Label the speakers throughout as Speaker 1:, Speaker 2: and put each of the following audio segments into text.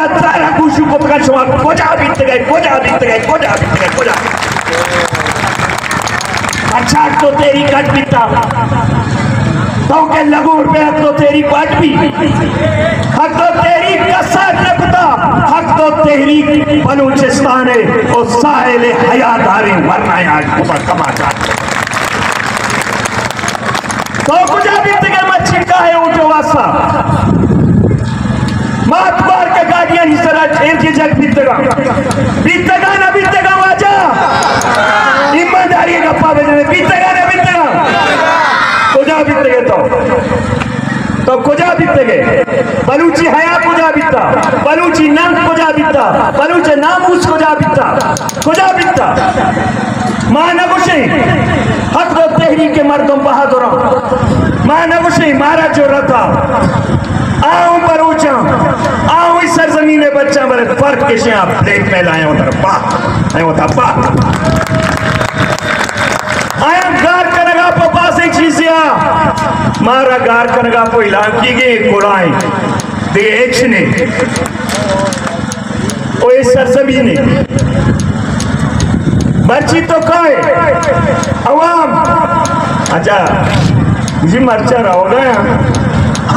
Speaker 1: Tara kushu ko kan semua koja bitegai. अच्छा तो तेरी कट बीता तो के लगूर पे हक तो तेरी कट भी हक तो तेरी कसर लगता हक तो तेरी बलूचिस्तान है और साहिल हयादारी वरना यार ऊपर कमाता तो कुछ बीतेगा मच्छी का है ऊँटो वासा मात मार के गाड़ियां इस तरह ठेर के जग बीतेगा ना बीतेगा वाजा ईमानदारी का पावे जने बीतेगा ना बीतेगा कुजा बीतेगे तो कुजा बीतेगे बलूची हया कुजा बीता बलूची नाम कुजा बीता बलूची नामूस कुजा बीता मां नगुशी हक दो तहरीक के मर्दों बहादुर मां नगुशी मारा जो रता आओ बलूचा आओ इस सरजमीन में बच्चा बड़े फर्क के से आप प्लेट में लाए उधर बा आया गार कनगा पपा से चीज़िया मारा गार कनगा को इलाम की गई कुराई दे एक्शने ओ इस सरजमीन ने बच्ची तो काए अवाम अच्छा जी मर्चा रहो गया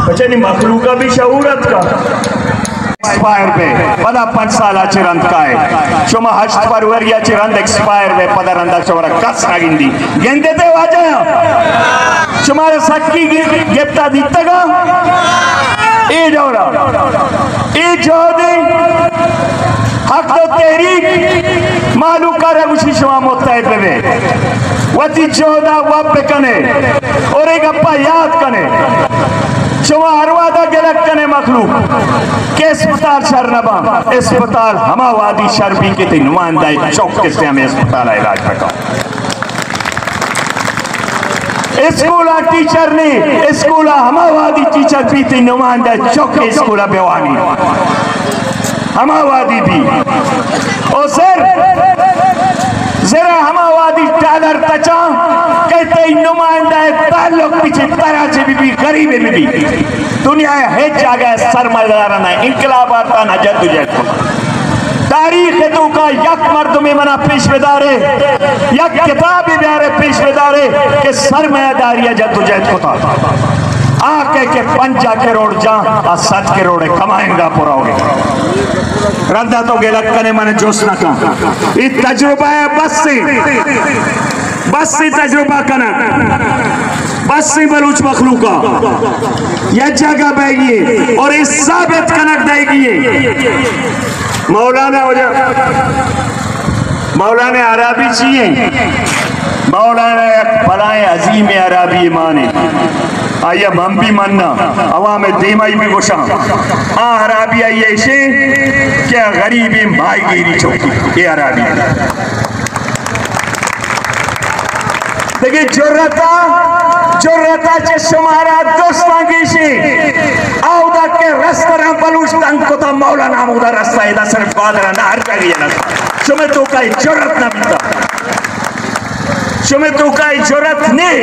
Speaker 1: बच्चे नहीं मखलूका भी शऊरत का एक्सपायर पे पदा 5 साल चिरंद काय शुमा 8 फरवरी चिरंद एक्सपायर पे पदा रंदा चोरा कस नागिंदी गेंदे ते वाजा शुमारे सक्की गिफ्ता दित्तगा ए जोरा ए जोदे हक तो तेरी मालू कर उसी शुमा मुत्तहिद पे वती जोदा वाप कने और एक अप्पा याद कने शुमा हरवादा गिलक कने मखलूक के अस्पताल शरनबा अस्पताल हमावादी शर्बी के थे नुमाइंदाई चौके से हमें अस्पताल इलाज रखा स्कूला टीचर ने स्कूला हमावादी टीचर भी थी नुमाइंदा चौके स्कूला बेवानी हमावादी भी और सर जरा हमावादी टालर तचा कहते नुमाइंदा ताल्लुक पीछे तरह से भी गरीब में भी दुनिया है जगह सरमायादाराना इनकलाब आता न जद्दोजहद तारीख तो का यक मर्द में मना पेशवेदारे यक किताब प्यारे पेशवेदारे के सरमायादारी जद्दोजहद को था आके के 5 करोड़ जा 7 करोड़ कमाएंगा पूरा होगा रंदा तो गेलक कने माने जोश ना का ये तजुर्बा है बस से तजुर्बा करना बस से बलूच मखलूका यह जगह बैगी और इस साबित कनक देगी मौलाना अरबी चाहिए मौलाना एक फलाए अजीम अरबी माने आया हम भी मानना अवाम देमाई भी गोशा अरबी आइए इसे क्या गरीबी भाईगिरी चौकी ये अरबी देखिए जोरता चश्मारा दोस्तांगी से आउदा के रास्ता बलूच तंग को था मौलाना आउदा रास्ता इधर सिर्फ बादरा ना हर जगह ये ना शुमे तो का जोरत ना बीता शुमे तो का जोरत नहीं